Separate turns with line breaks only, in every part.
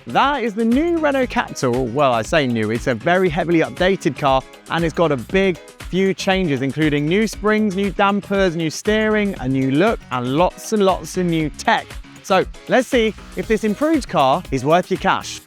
That is the new Renault Captur. Well, I say new, it's a very heavily updated car, and it's got a big few changes, including new springs, new dampers, new steering, a new look, and lots of new tech. So let's see if this improved car is worth your cash.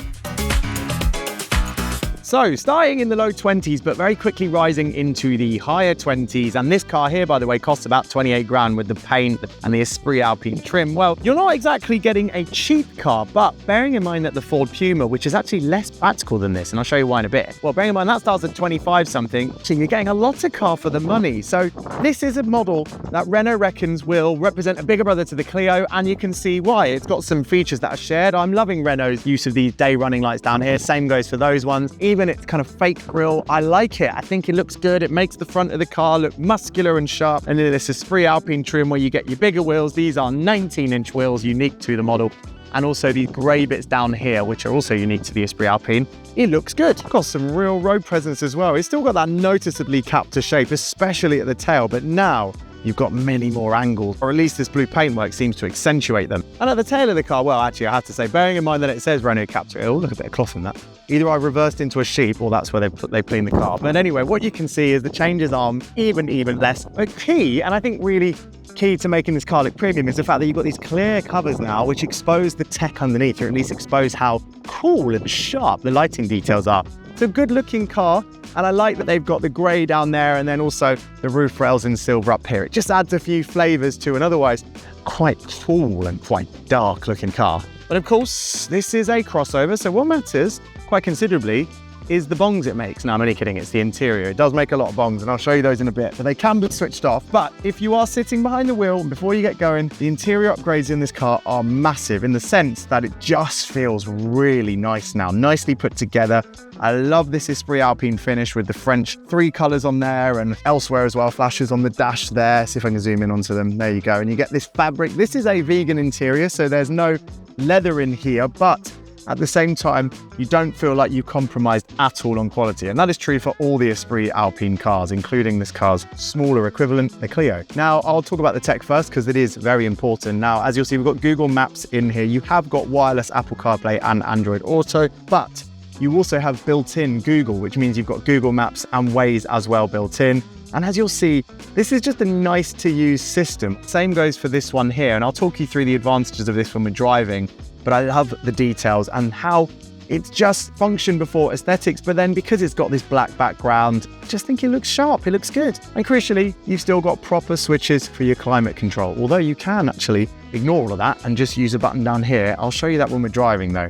So starting in the low 20s, but very quickly rising into the higher 20s. And this car here, by the way, costs about 28 grand with the paint and the Esprit Alpine trim. Well, you're not exactly getting a cheap car, but bearing in mind that the Ford Puma, which is actually less practical than this, and I'll show you why in a bit. Well, bearing in mind that starts at 25 something, so you're getting a lot of car for the money. So this is a model that Renault reckons will represent a bigger brother to the Clio, and you can see why. It's got some features that are shared. I'm loving Renault's use of these day running lights down here. Same goes for those ones. Even its kind of fake grille, I like it. I think it looks good. It makes the front of the car look muscular and sharp. And then this Esprit Alpine trim where you get your bigger wheels. These are 19-inch wheels, unique to the model. And also these grey bits down here, which are also unique to the Esprit Alpine. It looks good. Got some real road presence as well. It's still got that noticeably Captur shape, especially at the tail, but now you've got many more angles, or at least this blue paintwork seems to accentuate them. And at the tail of the car, well, actually, I have to say, bearing in mind that it says Renault Captur, oh, look, a bit of cloth in that. Either I reversed into a sheep, or that's where they clean the car. But anyway, what you can see is the changes are even less. But key, and I think really key to making this car look premium, is the fact that you've got these clear covers now, which expose the tech underneath, or at least expose how cool and sharp the lighting details are. It's a good looking car, and I like that they've got the grey down there and then also the roof rails in silver up here. It just adds a few flavours to an otherwise quite cool and quite dark looking car. But of course, this is a crossover, so what matters quite considerably is the bongs it makes. No, I'm only kidding, it's the interior. It does make a lot of bongs, and I'll show you those in a bit, but they can be switched off. But if you are sitting behind the wheel, before you get going, the interior upgrades in this car are massive in the sense that it just feels really nice now, nicely put together. I love this Esprit Alpine finish with the French 3 colours on there and elsewhere as well, flashes on the dash there. See if I can zoom in onto them. There you go. And you get this fabric. This is a vegan interior, so there's no leather in here, but at the same time, you don't feel like you compromised at all on quality. And that is true for all the Esprit Alpine cars, including this car's smaller equivalent, the Clio. Now, I'll talk about the tech first because it is very important. Now, as you'll see, we've got Google Maps in here. You have got wireless Apple CarPlay and Android Auto, but you also have built-in Google, which means you've got Google Maps and Waze as well built in. And as you'll see, this is just a nice to use system. Same goes for this one here. And I'll talk you through the advantages of this when we're driving. But I love the details and how it's just function before aesthetics, but then because it's got this black background, I just think it looks sharp, it looks good. And crucially, you've still got proper switches for your climate control, although you can actually ignore all of that and just use a button down here. I'll show you that when we're driving though.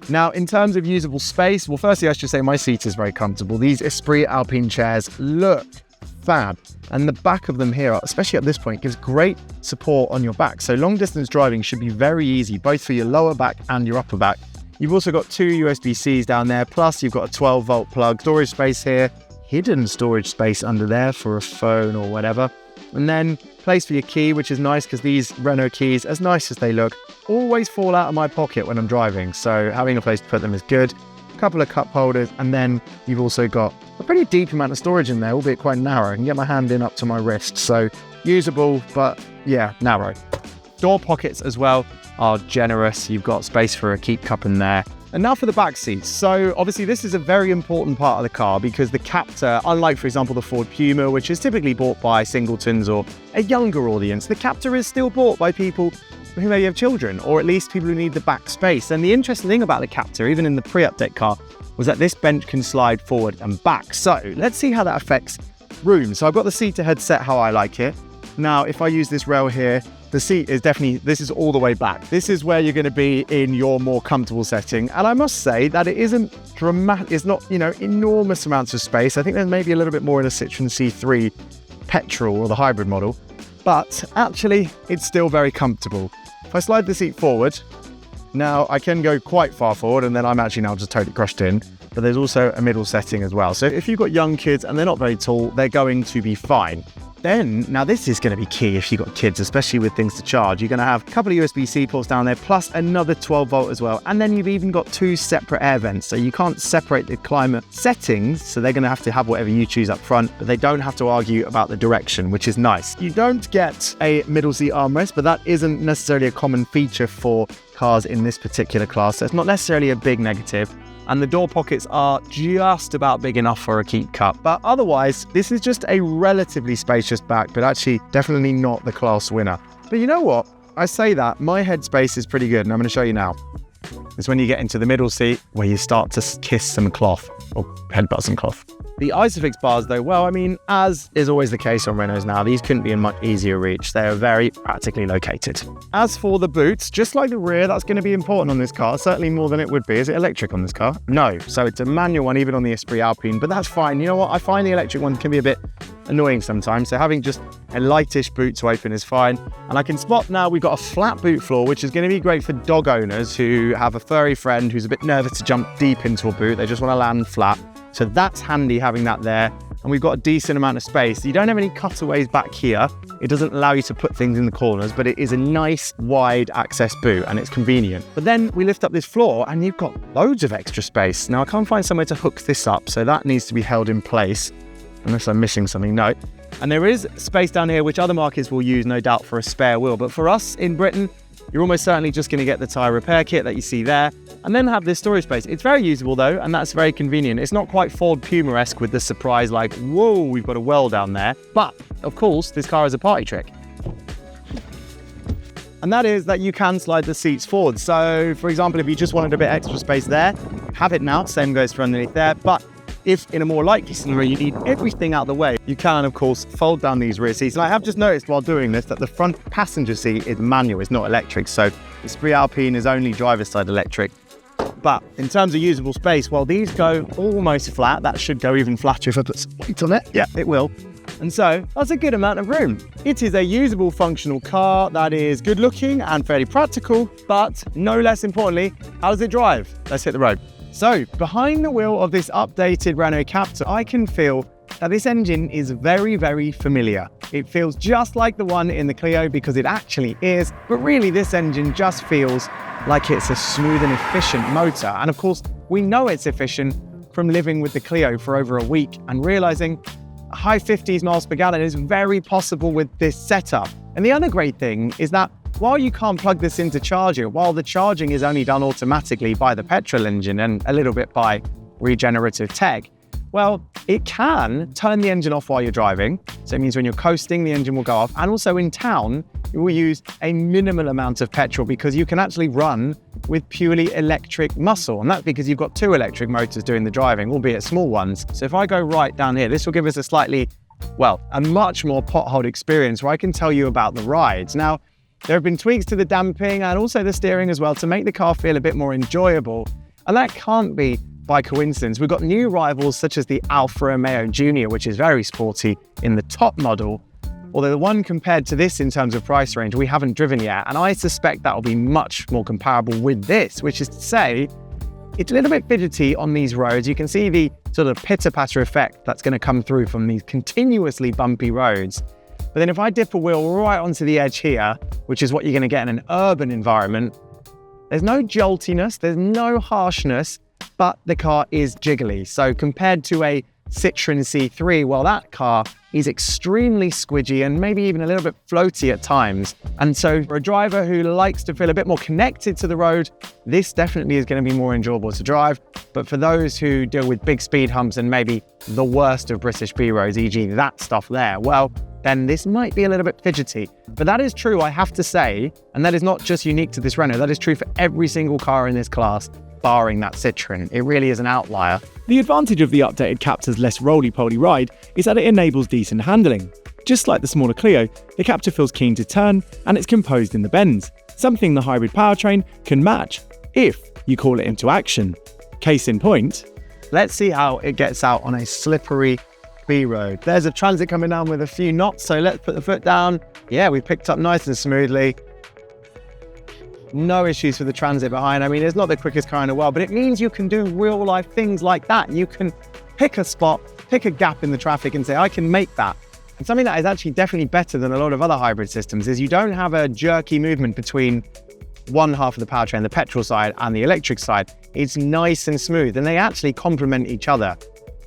Now, in terms of usable space, well, firstly, I should say my seat is very comfortable. These Esprit Alpine chairs look fab. And the back of them here, especially at this point, gives great support on your back. So long distance driving should be very easy, both for your lower back and your upper back. You've also got 2 USB-Cs down there, plus you've got a 12-volt plug, storage space here, hidden storage space under there for a phone or whatever. And then place for your key, which is nice because these Renault keys, as nice as they look, always fall out of my pocket when I'm driving. So having a place to put them is good. Couple of cup holders, and then you've also got a pretty deep amount of storage in there, albeit quite narrow. I can get my hand in up to my wrist, so usable, but yeah, narrow. Door pockets as well are generous. You've got space for a keep cup in there. And now for the back seats. So obviously this is a very important part of the car because the Captur, unlike for example the Ford Puma, which is typically bought by singletons or a younger audience, the Captur is still bought by people who maybe have children, or at least people who need the back space. And the interesting thing about the Captur, even in the pre-update car, was that this bench can slide forward and back. So let's see how that affects room. So I've got the seat to head set how I like it. Now, if I use this rail here, the seat is definitely, this is all the way back. This is where you're going to be in your more comfortable setting. And I must say that it isn't dramatic, it's not, enormous amounts of space. I think there's maybe a little bit more in a Citroen C3 petrol or the hybrid model, but actually it's still very comfortable. If I slide the seat forward, now I can go quite far forward and then I'm actually now just totally crushed in, but there's also a middle setting as well. So if you've got young kids and they're not very tall, they're going to be fine. then, now this is going to be key if you've got kids, especially with things to charge. You're going to have a couple of USB-C ports down there, plus another 12 volt as well. And then you've even got 2 separate air vents. So you can't separate the climate settings. So they're going to have whatever you choose up front, but they don't have to argue about the direction, which is nice. You don't get a middle seat armrest, but that isn't necessarily a common feature for cars in this particular class. So it's not necessarily a big negative. And the door pockets are just about big enough for a keep cup. But otherwise, this is just a relatively spacious back, but actually definitely not the class winner. But you know what? I say that, my headspace is pretty good, and I'm going to show you now. It's when you get into the middle seat where you start to kiss some cloth, or headbutt some cloth. The ISOFIX bars though, well, I mean, as is always the case on Renaults now, these couldn't be in much easier reach. They are very practically located. As for the boots, just like the rear, that's going to be important on this car, certainly more than it would be. Is it electric on this car? No. So it's a manual one, even on the Esprit Alpine, but that's fine. You know what? I find the electric one can be a bit annoying sometimes, so having just a lightish boot to open is fine. And I can spot now we've got a flat boot floor, which is going to be great for dog owners who have a furry friend who's a bit nervous to jump deep into a boot. They just want to land flat. So that's handy having that there. And we've got a decent amount of space. You don't have any cutaways back here. It doesn't allow you to put things in the corners, but it is a nice wide access boot and it's convenient. But then we lift up this floor and you've got loads of extra space. Now I can't find somewhere to hook this up, so that needs to be held in place. Unless I'm missing something, no. And there is space down here, which other markets will use, no doubt, for a spare wheel. But for us in Britain, you're almost certainly just going to get the tyre repair kit that you see there, and then have this storage space. It's very usable though, and that's very convenient. It's not quite Ford Puma-esque with the surprise like, whoa, we've got a well down there. But, of course, this car is a party trick. And that is that you can slide the seats forward. So, for example, if you just wanted a bit extra space there, have it now. Same goes for underneath there. But if in a more likely scenario you need everything out of the way, you can, of course, fold down these rear seats. And I have just noticed while doing this that the front passenger seat is manual, it's not electric. So Esprit Alpine is only driver's side electric. But in terms of usable space, well, these go almost flat. That should go even flatter if I put some weight on it. Yeah, it will. And so that's a good amount of room. It is a usable, functional car that is good looking and fairly practical, but no less importantly, how does it drive? Let's hit the road. So behind the wheel of this updated Renault Captur, I can feel that this engine is very, very familiar. It feels just like the one in the Clio because it actually is, but really this engine just feels like it's a smooth and efficient motor. And of course, we know it's efficient from living with the Clio for over a week and realizing high 50s miles per gallon is very possible with this setup. And the other great thing is that while you can't plug this into charger, while the charging is only done automatically by the petrol engine and a little bit by regenerative tech, well, it can turn the engine off while you're driving. So it means when you're coasting, the engine will go off. And also in town, you will use a minimal amount of petrol because you can actually run with purely electric muscle. And that's because you've got 2 electric motors doing the driving, albeit small ones. So if I go right down here, this will give us a much more pothole experience where I can tell you about the rides. Now, there have been tweaks to the damping and also the steering as well to make the car feel a bit more enjoyable. And that can't be by coincidence. We've got new rivals such as the Alfa Romeo Junior, which is very sporty in the top model. Although the one compared to this in terms of price range, we haven't driven yet. And I suspect that will be much more comparable with this, which is to say, it's a little bit fidgety on these roads. You can see the sort of pitter-patter effect that's going to come through from these continuously bumpy roads. But then if I dip a wheel right onto the edge here, which is what you're going to get in an urban environment, there's no joltiness, there's no harshness, but the car is jiggly. So compared to a Citroen C3, well, that car is extremely squidgy and maybe even a little bit floaty at times. And so for a driver who likes to feel a bit more connected to the road, this definitely is going to be more enjoyable to drive. But for those who deal with big speed humps and maybe the worst of British B roads, e.g. that stuff there, well, then this might be a little bit fidgety. But that is true, I have to say, and that is not just unique to this Renault, that is true for every single car in this class, barring that Citroen. It really is an outlier.
The advantage of the updated Captur's less roly-poly ride is that it enables decent handling. Just like the smaller Clio, the Captur feels keen to turn and it's composed in the bends, something the hybrid powertrain can match, if you call it into action. Case in point.
Let's see how it gets out on a slippery B road. There's a transit coming down with a few knots, so let's put the foot down. Yeah, we picked up nice and smoothly. No issues with the transit behind. I mean, it's not the quickest car in the world, but it means you can do real life things like that. You can pick a spot, pick a gap in the traffic and say, I can make that And something that is actually definitely better than a lot of other hybrid systems is you don't have a jerky movement between one half of the powertrain, the petrol side, and the electric side. It's nice and smooth, and they actually complement each other.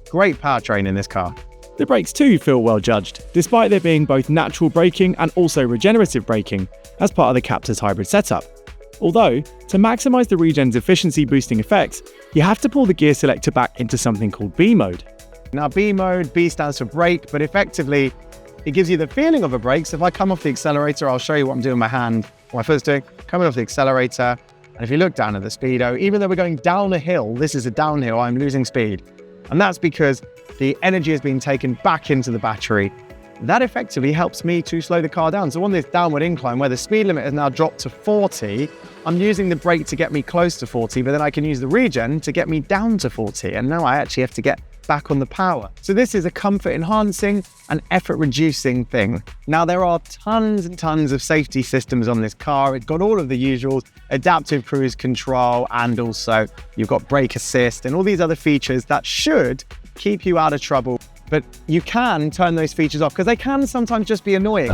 Great powertrain in this car.
The brakes too feel well judged, despite there being both natural braking and also regenerative braking as part of the Captur's hybrid setup. Although, to maximise the regen's efficiency boosting effects, you have to pull the gear selector back into something called B mode.
Now B mode, B stands for brake, but effectively it gives you the feeling of a brake. So if I come off the accelerator, I'll show you what I'm doing with my hand. What my foot's doing, coming off the accelerator. And if you look down at the speedo, even though we're going down a hill, this is a downhill, I'm losing speed. And that's because the energy is being taken back into the battery. That effectively helps me to slow the car down. So on this downward incline where the speed limit has now dropped to 40, I'm using the brake to get me close to 40, but then I can use the regen to get me down to 40. And now I actually have to get back on the power. So this is a comfort enhancing and effort reducing thing. Now there are tons and tons of safety systems on this car. It's got all of the usuals, adaptive cruise control, and also you've got brake assist and all these other features that should keep you out of trouble. But you can turn those features off because they can sometimes just be annoying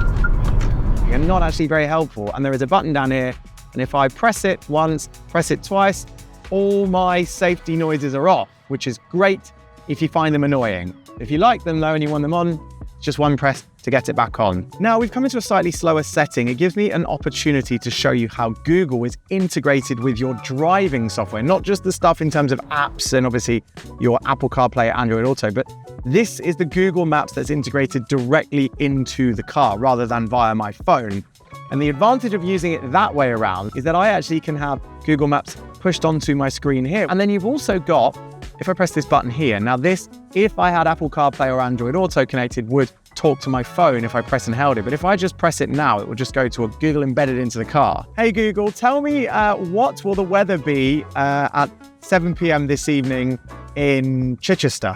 and not actually very helpful. And there is a button down here, and if I press it once, press it twice, all my safety noises are off, which is great if you find them annoying. If you like them though and you want them on, it's just one press to get it back on. Now we've come into a slightly slower setting. It gives me an opportunity to show you how Google is integrated with your driving software, not just the stuff in terms of apps and obviously your Apple CarPlay, Android Auto, but this is the Google Maps that's integrated directly into the car rather than via my phone. And the advantage of using it that way around is that I actually can have Google Maps pushed onto my screen here. And then you've also got, if I press this button here, now this, if I had Apple CarPlay or Android Auto connected, would talk to my phone if I press and held it. But if I just press it now, it will just go to a Google embedded into the car. Hey Google, tell me what will the weather be at 7 p.m. this evening in Chichester?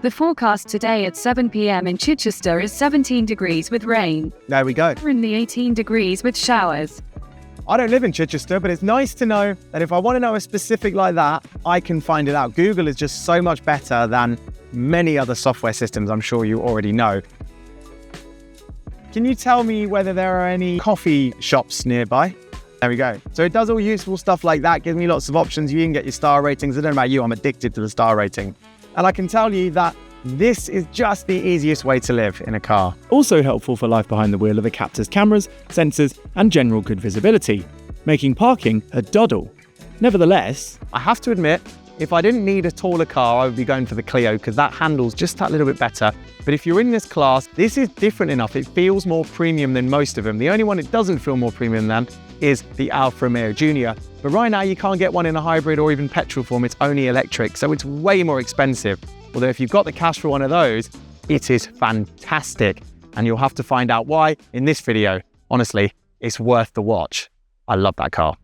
The forecast today at 7 p.m. in Chichester is 17 degrees with rain.
There we go.
In the 18 degrees with showers.
I don't live in Chichester, but it's nice to know that if I want to know a specific like that, I can find it out. Google is just so much better than many other software systems I'm sure you already know. Can you tell me whether there are any coffee shops nearby? There we go. So it does all useful stuff like that, gives me lots of options. You can get your star ratings. I don't know about you, I'm addicted to the star rating. And I can tell you that this is just the easiest way to live in a car.
Also helpful for life behind the wheel are the Captur's cameras, sensors, and general good visibility, making parking a doddle. Nevertheless,
I have to admit, if I didn't need a taller car, I would be going for the Clio because that handles just that little bit better. But if you're in this class, this is different enough. It feels more premium than most of them. The only one it doesn't feel more premium than is the Alfa Romeo Junior. But right now you can't get one in a hybrid or even petrol form. It's only electric, so it's way more expensive. Although if you've got the cash for one of those, it is fantastic. And you'll have to find out why in this video. Honestly, it's worth the watch. I love that car.